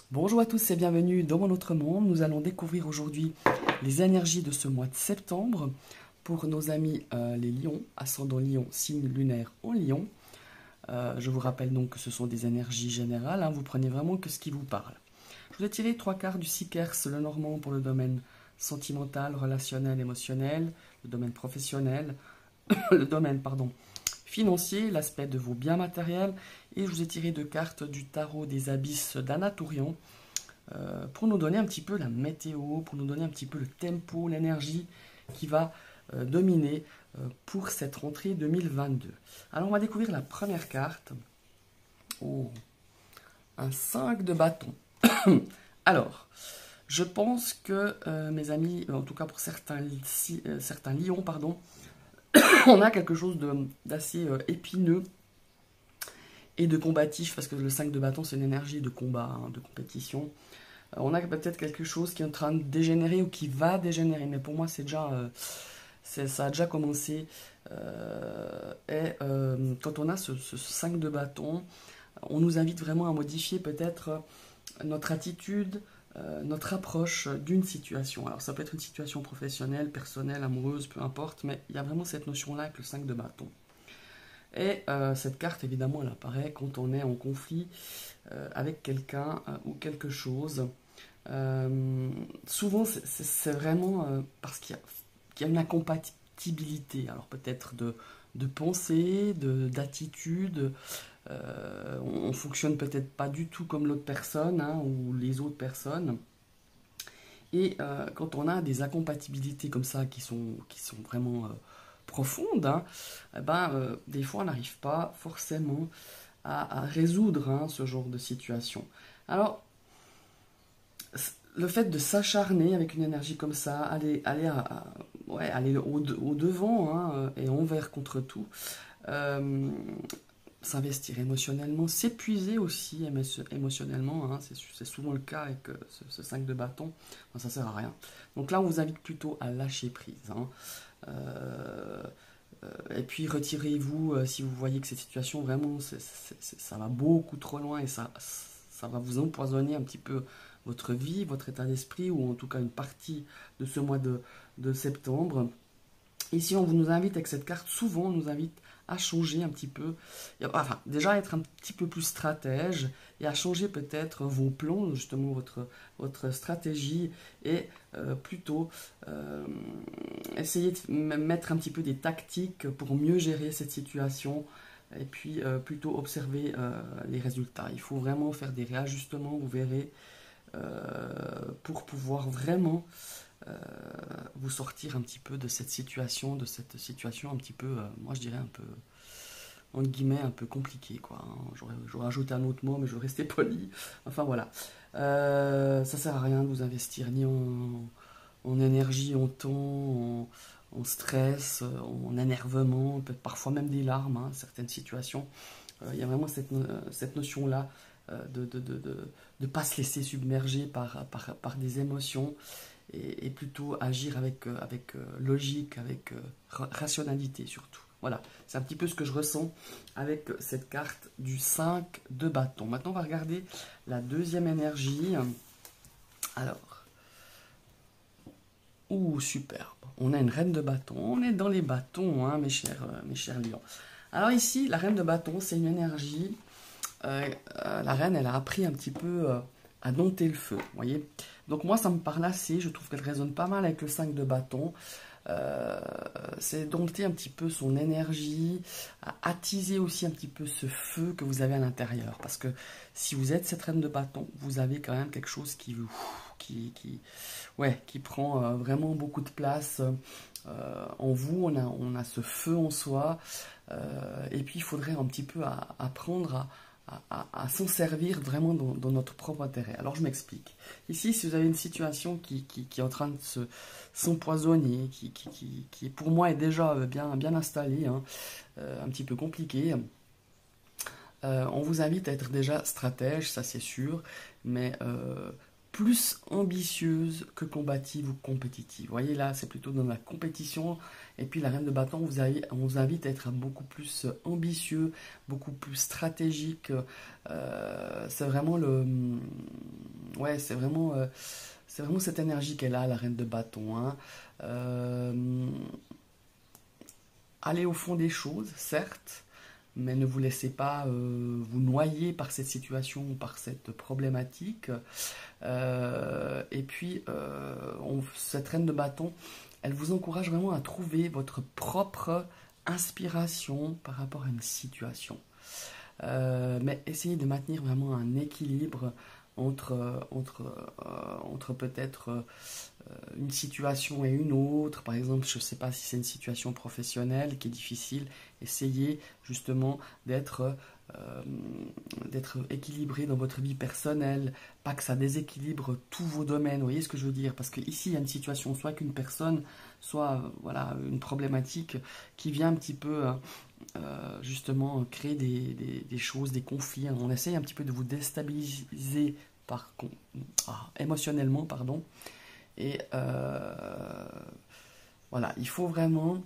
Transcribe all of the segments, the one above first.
Bonjour à tous et bienvenue dans mon autre monde. Nous allons découvrir aujourd'hui les énergies de ce mois de septembre pour nos amis les lions, ascendant lion, signe lunaire en lion. Je vous rappelle donc que ce sont des énergies générales, hein, vous prenez vraiment que ce qui vous parle. Je vous ai tiré 3 quarts du Sikers, le Normand pour le domaine sentimental, relationnel, émotionnel, le domaine professionnel, le domaine, financier, l'aspect de vos biens matériels, et je vous ai tiré 2 cartes du tarot des abysses d'Anatourian pour nous donner un petit peu la météo, pour nous donner un petit peu le tempo, l'énergie qui va dominer pour cette rentrée 2022. Alors on va découvrir la première carte. Oh, un 5 de bâton. Alors, je pense que mes amis, en tout cas pour certains lions, on a quelque chose d'assez épineux et de combatif, parce que le 5 de bâton, c'est une énergie de combat, hein, de compétition. On a peut-être quelque chose qui est en train de dégénérer ou qui va dégénérer, mais pour moi, ça a déjà commencé. Quand on a ce 5 de bâton, on nous invite vraiment à modifier peut-être notre attitude, notre approche d'une situation. Alors ça peut être une situation professionnelle, personnelle, amoureuse, peu importe, mais il y a vraiment cette notion-là avec le 5 de bâton. Et cette carte, évidemment, elle apparaît quand on est en conflit avec quelqu'un ou quelque chose. Souvent, c'est vraiment parce qu'il y a une incompatibilité. Alors peut-être de pensée, d'attitude. On fonctionne peut-être pas du tout comme l'autre personne, hein, ou les autres personnes. Et quand on a des incompatibilités comme ça qui sont vraiment profondes, hein, des fois on n'arrive pas forcément à résoudre, hein, ce genre de situation. Alors, le fait de s'acharner avec une énergie comme ça, aller au devant, hein, et envers contre tout, euh, s'investir émotionnellement, s'épuiser aussi émotionnellement, hein, c'est souvent le cas avec ce 5 de bâton, enfin, ça sert à rien. Donc là, on vous invite plutôt à lâcher prise, hein. Euh, et puis retirez-vous si vous voyez que cette situation, vraiment, ça va beaucoup trop loin et ça va vous empoisonner un petit peu votre vie, votre état d'esprit, ou en tout cas une partie de ce mois de septembre. Ici, on nous invite avec cette carte, souvent on nous invite à changer un petit peu, enfin déjà à être un petit peu plus stratège et à changer peut-être vos plans, justement votre stratégie, et plutôt essayer de mettre un petit peu des tactiques pour mieux gérer cette situation, et puis plutôt observer les résultats. Il faut vraiment faire des réajustements, vous verrez, pour pouvoir vraiment vous sortir un petit peu de cette situation un petit peu, moi je dirais un peu, entre guillemets, un peu compliqué, quoi, hein. J'aurais ajouté un autre mot, mais je vais rester poli. Enfin voilà. Ça sert à rien de vous investir ni en énergie, en temps, en stress, en énervement, peut-être parfois même des larmes, hein, certaines situations. Il y a vraiment cette notion-là de ne pas se laisser submerger par des émotions, et plutôt agir avec logique, avec rationalité surtout. Voilà, c'est un petit peu ce que je ressens avec cette carte du 5 de bâton. Maintenant, on va regarder la deuxième énergie. Alors, superbe. On a une reine de bâton. On est dans les bâtons, hein, mes chers lions. Alors ici, la reine de bâton, c'est une énergie. La reine, elle a appris un petit peu à dompter le feu, vous voyez. Donc moi, ça me parle assez, je trouve qu'elle résonne pas mal avec le 5 de bâton. C'est dompter un petit peu son énergie, à attiser aussi un petit peu ce feu que vous avez à l'intérieur. Parce que si vous êtes cette reine de bâton, vous avez quand même quelque chose qui prend vraiment beaucoup de place en vous. On a ce feu en soi, et puis il faudrait un petit peu apprendre à s'en servir vraiment dans notre propre intérêt. Alors je m'explique. Ici, si vous avez une situation qui est en train de s'empoisonner, qui pour moi est déjà bien installée, hein, un petit peu compliquée, on vous invite à être déjà stratège, ça c'est sûr, mais plus ambitieuse que combative ou compétitive. Vous voyez là, c'est plutôt dans la compétition. Et puis la reine de bâton, on vous invite à être beaucoup plus ambitieux, beaucoup plus stratégique. C'est vraiment ouais, c'est vraiment cette énergie qu'elle a, la reine de bâton, hein. Euh, Allez au fond des choses, certes, mais ne vous laissez pas vous noyer par cette situation ou par cette problématique. Et puis, cette reine de bâton, elle vous encourage vraiment à trouver votre propre inspiration par rapport à une situation. Mais essayez de maintenir vraiment un équilibre entre peut-être une situation et une autre. Par exemple, je ne sais pas si c'est une situation professionnelle qui est difficile, essayez justement euh, d'être équilibré dans votre vie personnelle, pas que ça déséquilibre tous vos domaines. Vous voyez ce que je veux dire? Parce qu'ici, il y a une situation, soit qu'une personne, soit voilà, une problématique qui vient un petit peu justement créer des choses, des conflits. On essaye un petit peu de vous déstabiliser émotionnellement, pardon. Et voilà, il faut vraiment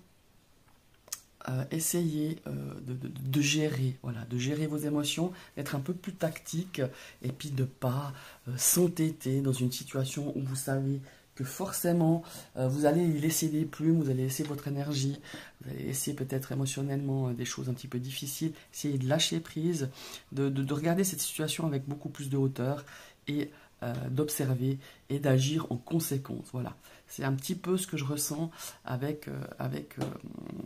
essayer de gérer, voilà, de gérer vos émotions, d'être un peu plus tactique et puis de ne pas s'entêter dans une situation où vous savez que forcément vous allez y laisser des plumes, vous allez laisser votre énergie, vous allez laisser peut-être émotionnellement des choses un petit peu difficiles. Essayez de lâcher prise, de regarder cette situation avec beaucoup plus de hauteur et d'observer et d'agir en conséquence. Voilà, c'est un petit peu ce que je ressens avec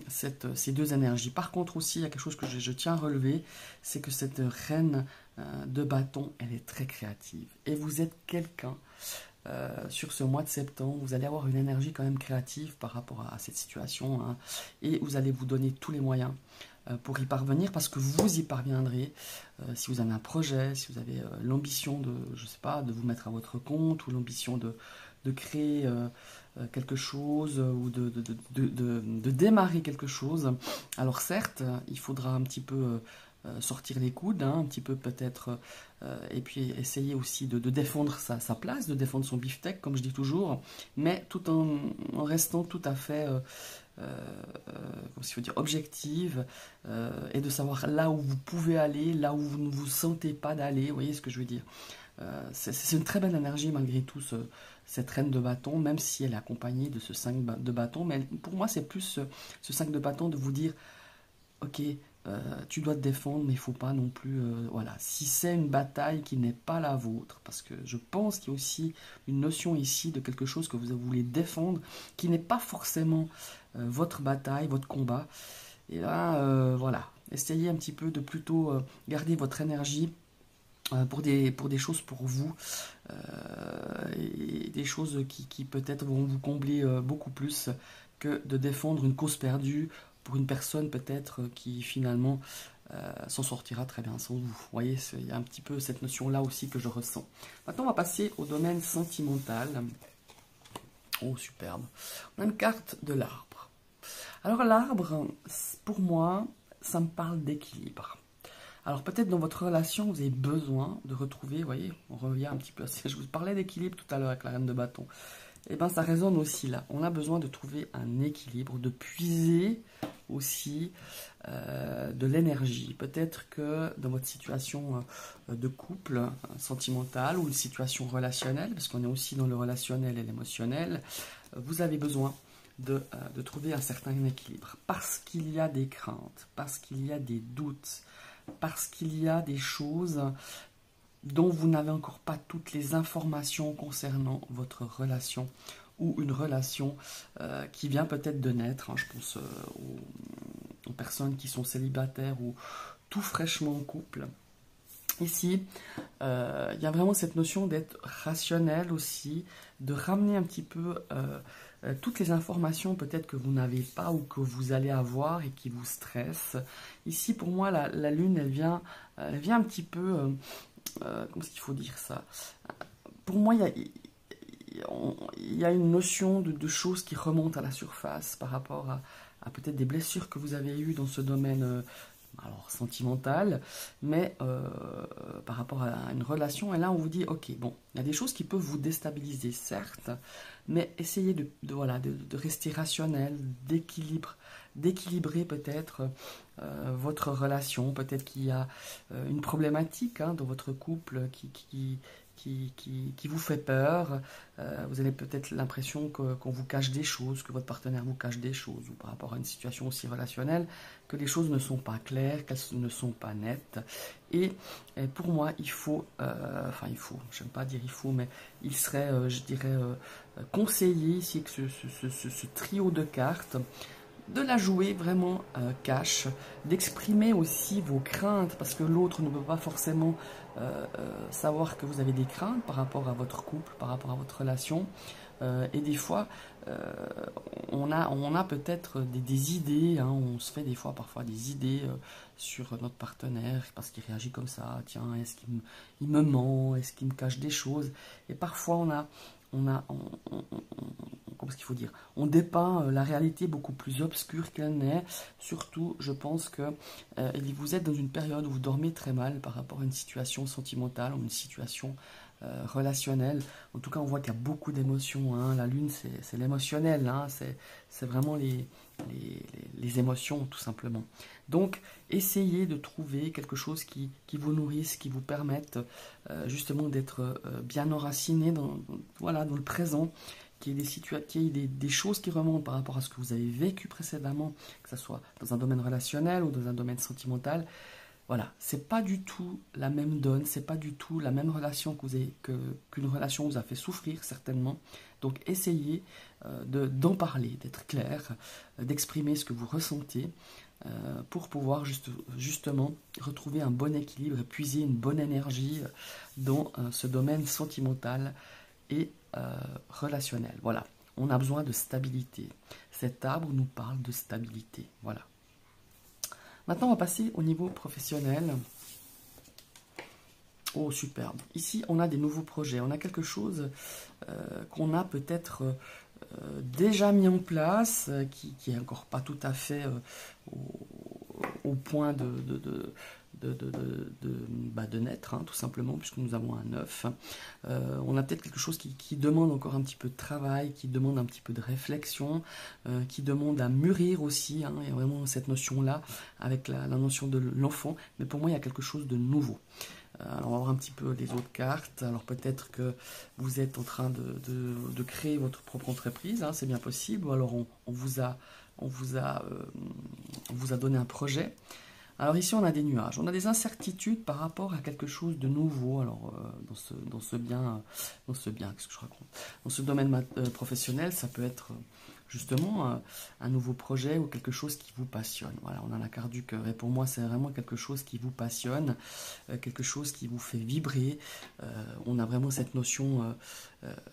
ces deux énergies. Par contre aussi, il y a quelque chose que je tiens à relever, c'est que cette reine de bâton, elle est très créative. Et vous êtes quelqu'un, sur ce mois de septembre, vous allez avoir une énergie quand même créative par rapport à cette situation, hein, et vous allez vous donner tous les moyens pour y parvenir, parce que vous y parviendrez. Si vous avez un projet, si vous avez l'ambition de, je sais pas, de vous mettre à votre compte, ou l'ambition de créer quelque chose, ou de démarrer quelque chose, alors certes, il faudra un petit peu sortir les coudes, hein, un petit peu peut-être, et puis essayer aussi de défendre sa place, de défendre son beefsteak, comme je dis toujours, mais tout en restant tout à fait comment dire, objective, et de savoir là où vous pouvez aller, là où vous ne vous sentez pas d'aller. Vous voyez ce que je veux dire? C'est une très belle énergie malgré tout, cette reine de bâton, même si elle est accompagnée de ce 5 de bâton. Mais pour moi, c'est plus ce 5 de bâton de vous dire, ok, tu dois te défendre, mais il ne faut pas non plus... voilà, si c'est une bataille qui n'est pas la vôtre, parce que je pense qu'il y a aussi une notion ici de quelque chose que vous voulez défendre, qui n'est pas forcément votre bataille, votre combat. Et là, voilà, essayez un petit peu de plutôt garder votre énergie pour des choses pour vous, et des choses qui peut-être vont vous combler beaucoup plus que de défendre une cause perdue pour une personne peut-être qui finalement s'en sortira très bien sans vous. Vous voyez, il y a un petit peu cette notion-là aussi que je ressens. Maintenant, on va passer au domaine sentimental. Oh, superbe. On a une carte de l'arbre. Alors l'arbre, pour moi, ça me parle d'équilibre. Alors peut-être dans votre relation, vous avez besoin de retrouver, vous voyez, on revient un petit peu à ce que je vous parlais d'équilibre tout à l'heure avec la reine de bâton. Et bien ça résonne aussi là. On a besoin de trouver un équilibre, de puiser aussi de l'énergie. Peut-être que dans votre situation de couple sentimental ou une situation relationnelle, parce qu'on est aussi dans le relationnel et l'émotionnel, vous avez besoin de trouver un certain équilibre. Parce qu'il y a des craintes, parce qu'il y a des doutes, parce qu'il y a des choses dont vous n'avez encore pas toutes les informations concernant votre relation ou une relation qui vient peut-être de naître, hein, je pense aux personnes qui sont célibataires ou tout fraîchement en couple. Ici, il y a vraiment cette notion d'être rationnel aussi, de ramener un petit peu toutes les informations peut-être que vous n'avez pas ou que vous allez avoir et qui vous stressent. Ici, pour moi, la lune, elle vient un petit peu... comment est-ce qu'il faut dire ça? Pour moi, il y a une notion de choses qui remontent à la surface par rapport à peut-être des blessures que vous avez eues dans ce domaine alors sentimental, mais par rapport à une relation. Et là, on vous dit, ok, bon, il y a des choses qui peuvent vous déstabiliser, certes, mais essayez voilà, de rester rationnel, d'équilibrer peut-être votre relation. Peut-être qu'il y a une problématique hein, dans votre couple qui vous fait peur. Vous avez peut-être l'impression qu'on vous cache des choses, que votre partenaire vous cache des choses, ou par rapport à une situation aussi relationnelle, que les choses ne sont pas claires, qu'elles ne sont pas nettes. Et pour moi, il faut, j'aime pas dire il faut, mais il serait, je dirais, conseillé ici que ce trio de cartes, de la jouer vraiment cash, d'exprimer aussi vos craintes, parce que l'autre ne peut pas forcément savoir que vous avez des craintes par rapport à votre couple, par rapport à votre relation. Et des fois, on a peut-être des idées, hein, on se fait des fois parfois des idées sur notre partenaire, parce qu'il réagit comme ça, tiens, est-ce qu'il me ment, est-ce qu'il me cache des choses? Et parfois comment est-ce qu'il faut dire, on dépeint la réalité beaucoup plus obscure qu'elle n'est. Surtout, je pense que vous êtes dans une période où vous dormez très mal par rapport à une situation sentimentale ou une situation relationnelle. En tout cas, on voit qu'il y a beaucoup d'émotions, hein. La lune, c'est l'émotionnel, hein. C'est vraiment les émotions, tout simplement. Donc, essayez de trouver quelque chose qui vous nourrisse, qui vous permette justement d'être bien enraciné voilà, dans le présent, qu'il y ait des choses qui remontent par rapport à ce que vous avez vécu précédemment, que ce soit dans un domaine relationnel ou dans un domaine sentimental. Voilà, c'est pas du tout la même donne, c'est pas du tout la même relation qu'une relation vous a fait souffrir, certainement. Donc essayez d'en parler, d'être clair, d'exprimer ce que vous ressentez pour pouvoir justement retrouver un bon équilibre et puiser une bonne énergie dans ce domaine sentimental et relationnel. Voilà, on a besoin de stabilité. Cet arbre nous parle de stabilité. Voilà. Maintenant, on va passer au niveau professionnel. Oh, superbe. Ici, on a des nouveaux projets. On a quelque chose qu'on a peut-être déjà mis en place, qui n'est encore pas tout à fait au point de naître, hein, tout simplement, puisque nous avons un œuf. On a peut-être quelque chose qui demande encore un petit peu de travail, qui demande un petit peu de réflexion, qui demande à mûrir aussi, hein. Il y a vraiment cette notion-là, avec la notion de l'enfant, mais pour moi, il y a quelque chose de nouveau. Alors, on va voir un petit peu les autres cartes. Alors, peut-être que vous êtes en train de créer votre propre entreprise, hein, c'est bien possible, ou alors on vous a donné un projet. Alors ici, on a des nuages, on a des incertitudes par rapport à quelque chose de nouveau. Alors dans ce bien, qu'est-ce que je raconte? Dans ce domaine professionnel, ça peut être justement un nouveau projet ou quelque chose qui vous passionne. Voilà, on a la carte du cœur et pour moi, c'est vraiment quelque chose qui vous passionne, quelque chose qui vous fait vibrer. On a vraiment cette notion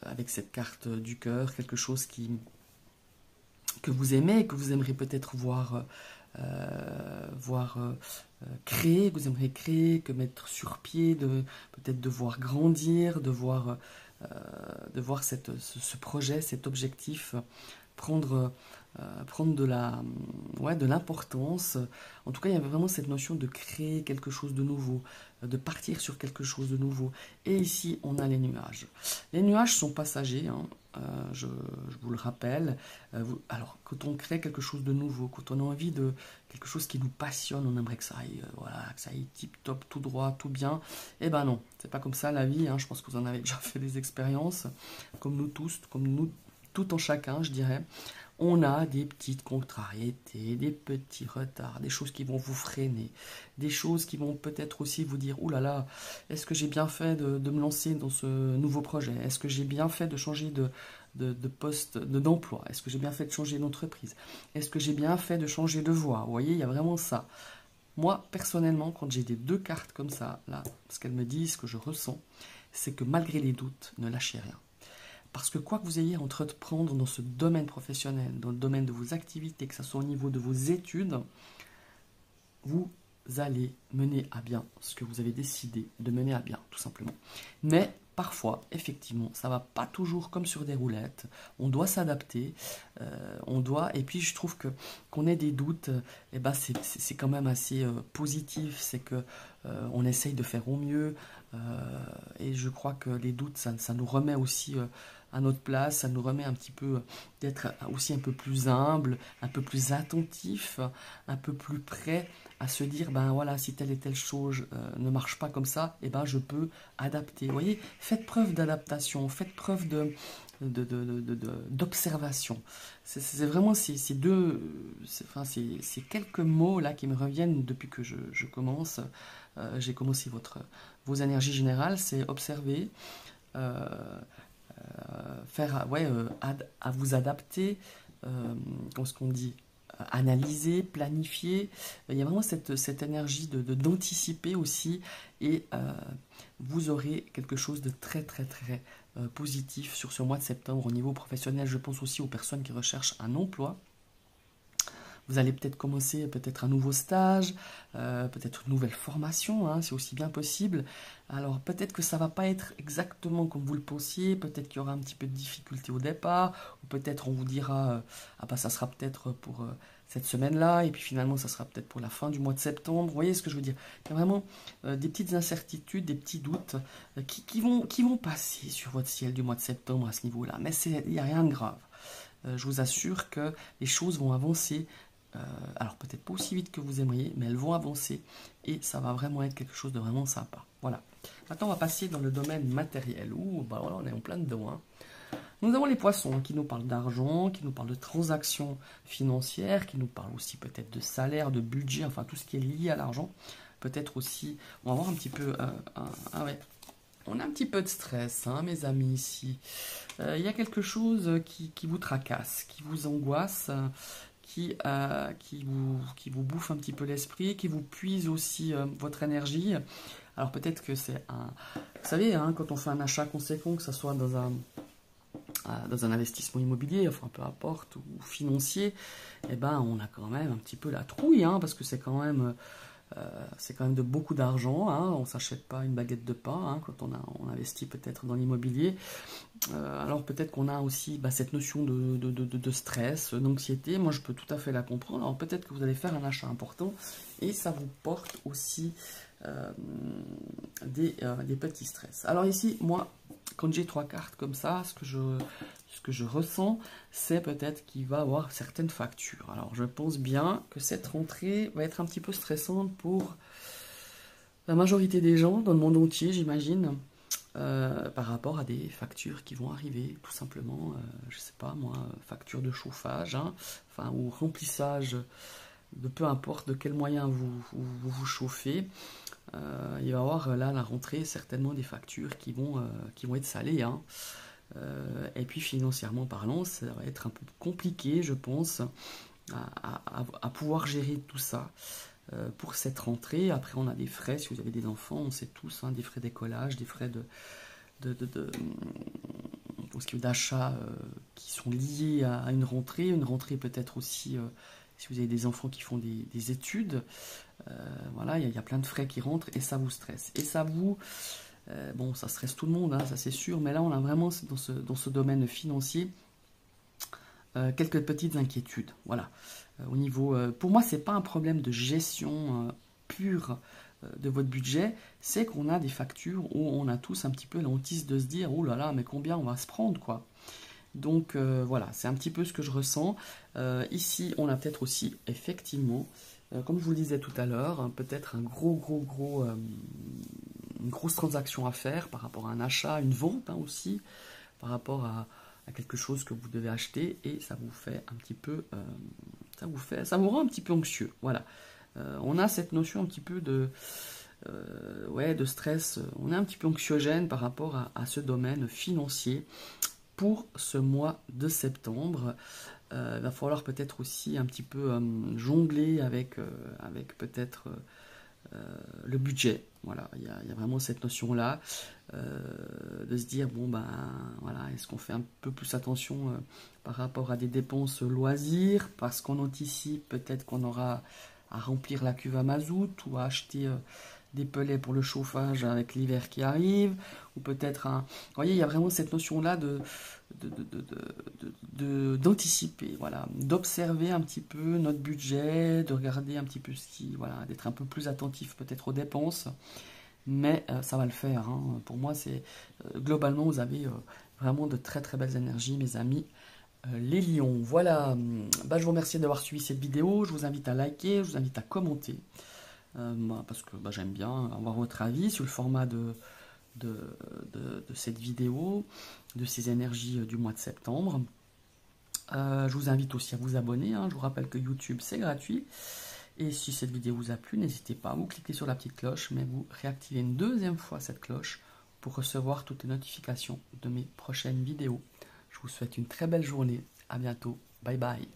avec cette carte du cœur, quelque chose que vous aimez, que vous aimeriez peut-être voir créer, que vous aimeriez créer, que mettre sur pied, peut-être de voir grandir, de voir ce projet, cet objectif prendre de l'importance. En tout cas, il y avait vraiment cette notion de créer quelque chose de nouveau, de partir sur quelque chose de nouveau. Et ici, on a les nuages. Les nuages sont passagers, hein. Je vous le rappelle. Alors, quand on crée quelque chose de nouveau, quand on a envie de quelque chose qui nous passionne, on aimerait que ça aille, que ça aille tip-top, tout droit, tout bien. Eh ben non, c'est pas comme ça la vie, hein. Je pense que vous en avez déjà fait des expériences, comme nous tous, comme nous, tout en chacun, je dirais. On a des petites contrariétés, des petits retards, des choses qui vont vous freiner, des choses qui vont peut-être aussi vous dire « Ouh là là, est-ce que j'ai bien fait de me lancer dans ce nouveau projet? Est-ce que j'ai bien fait de changer de poste, d'emploi? Est-ce que j'ai bien fait de changer d'entreprise? Est-ce que j'ai bien fait de changer de voie ?» Vous voyez, il y a vraiment ça. Moi, personnellement, quand j'ai des deux cartes comme ça, là, ce qu'elles me disent, ce que je ressens, c'est que malgré les doutes, ne lâchez rien. Parce que quoi que vous ayez à entreprendre dans ce domaine professionnel, dans le domaine de vos activités, que ce soit au niveau de vos études, vous allez mener à bien ce que vous avez décidé de mener à bien, tout simplement. Mais parfois, effectivement, ça ne va pas toujours comme sur des roulettes. On doit s'adapter, et puis je trouve qu'on ait des doutes, eh ben c'est quand même assez positif. C'est que on essaye de faire au mieux, et je crois que les doutes, ça nous remet aussi à notre place, ça nous remet un petit peu d'être aussi un peu plus humble, un peu plus attentif, un peu plus prêt à se dire, ben voilà, si telle et telle chose ne marche pas comme ça, et ben je peux adapter. Vous voyez, faites preuve d'adaptation, faites preuve d'observation. C'est vraiment ces ces quelques mots là qui me reviennent depuis que je commence. J'ai commencé vos énergies générales, c'est observer, euh, faire, ouais, à vous adapter, comment est-ce qu'on dit, analyser, planifier. Il y a vraiment cette énergie d'anticiper aussi, et vous aurez quelque chose de très très très positif sur ce mois de septembre au niveau professionnel. Je pense aussi aux personnes qui recherchent un emploi. Vous allez peut-être commencer peut-être un nouveau stage, peut-être une nouvelle formation, hein, c'est aussi bien possible. Alors peut-être que ça va pas être exactement comme vous le pensiez, peut-être qu'il y aura un petit peu de difficulté au départ, ou peut-être on vous dira, ah bah ça sera peut-être pour cette semaine-là, et puis finalement ça sera peut-être pour la fin du mois de septembre. Vous voyez ce que je veux dire? Il y a vraiment des petites incertitudes, des petits doutes qui vont passer sur votre ciel du mois de septembre à ce niveau-là, mais il n'y a rien de grave. Je vous assure que les choses vont avancer. Alors peut-être pas aussi vite que vous aimeriez, mais elles vont avancer et ça va vraiment être quelque chose de vraiment sympa. Voilà. Maintenant, on va passer dans le domaine matériel. Ouh, bah voilà, on est en plein dedans. Hein. Nous avons les poissons qui nous parlent d'argent, qui nous parlent de transactions financières, qui nous parlent aussi peut-être de salaire, de budget, enfin tout ce qui est lié à l'argent. Peut-être aussi, on va voir un petit peu... ouais. On a un petit peu de stress, hein, mes amis, ici. Il y a quelque chose qui vous tracasse, qui vous angoisse, qui vous bouffe un petit peu l'esprit, qui vous puise aussi votre énergie. Alors peut-être que c'est un... Vous savez, hein, quand on fait un achat conséquent, que ce soit dans un investissement immobilier, enfin peu importe, ou financier, eh ben, on a quand même un petit peu la trouille, hein, parce que c'est quand même de beaucoup d'argent, hein. On ne s'achète pas une baguette de pain hein, quand on investit peut-être dans l'immobilier. Alors peut-être qu'on a aussi cette notion de stress, d'anxiété. Moi je peux tout à fait la comprendre. Alors peut-être que vous allez faire un achat important et ça vous porte aussi des petits stress. Alors ici, moi, quand j'ai 3 cartes comme ça, ce que je ressens, c'est peut-être qu'il va y avoir certaines factures. Alors je pense bien que cette rentrée va être un petit peu stressante pour la majorité des gens dans le monde entier, j'imagine. Par rapport à des factures qui vont arriver, tout simplement, je sais pas moi, facture de chauffage, hein, enfin, ou remplissage de peu importe de quel moyen vous chauffez. Il va y avoir là la rentrée certainement des factures qui vont être salées. Hein. Et puis financièrement parlant, ça va être un peu compliqué, je pense, à pouvoir gérer tout ça. Pour cette rentrée, après on a des frais, si vous avez des enfants, on sait tous, hein, des frais d'écolage, des frais d'achat qui sont liés à une rentrée peut-être aussi, si vous avez des enfants qui font des études, voilà, il y a plein de frais qui rentrent et ça vous stresse. Et ça vous, bon, ça stresse tout le monde, hein, ça c'est sûr, mais là on a vraiment dans ce domaine financier quelques petites inquiétudes, voilà. Au niveau, pour moi, c'est pas un problème de gestion pure de votre budget, c'est qu'on a des factures où on a tous un petit peu l'hantise de se dire, oh là là, mais combien on va se prendre, quoi. Donc voilà, c'est un petit peu ce que je ressens. Ici, on a peut-être aussi, effectivement, comme je vous le disais tout à l'heure, hein, peut-être une grosse transaction à faire par rapport à un achat, une vente hein, aussi, par rapport à quelque chose que vous devez acheter et ça vous fait un petit peu, ça vous rend un petit peu anxieux. Voilà, on a cette notion un petit peu de stress. On est un petit peu anxiogène par rapport à ce domaine financier pour ce mois de septembre. Il va falloir peut-être aussi un petit peu jongler avec peut-être le budget. Voilà, il y a vraiment cette notion-là de se dire, bon ben voilà, est-ce qu'on fait un peu plus attention par rapport à des dépenses loisirs, parce qu'on anticipe peut-être qu'on aura à remplir la cuve à mazout ou à acheter des pellets pour le chauffage avec l'hiver qui arrive, ou peut-être un... Vous voyez, il y a vraiment cette notion-là d'anticiper, voilà, d'observer un petit peu notre budget, de regarder un petit peu ce qui... Voilà, d'être un peu plus attentif peut-être aux dépenses, mais ça va le faire. Hein. Pour moi, c'est... globalement, vous avez vraiment de très très belles énergies, mes amis. Les lions, voilà, je vous remercie d'avoir suivi cette vidéo, je vous invite à liker, je vous invite à commenter. parce que j'aime bien avoir votre avis sur le format de, de cette vidéo, de ces énergies du mois de septembre. Je vous invite aussi à vous abonner, hein. Je vous rappelle que YouTube c'est gratuit. Et si cette vidéo vous a plu, n'hésitez pas à vous cliquer sur la petite cloche, mais vous réactivez une deuxième fois cette cloche pour recevoir toutes les notifications de mes prochaines vidéos. Je vous souhaite une très belle journée. À bientôt. Bye bye.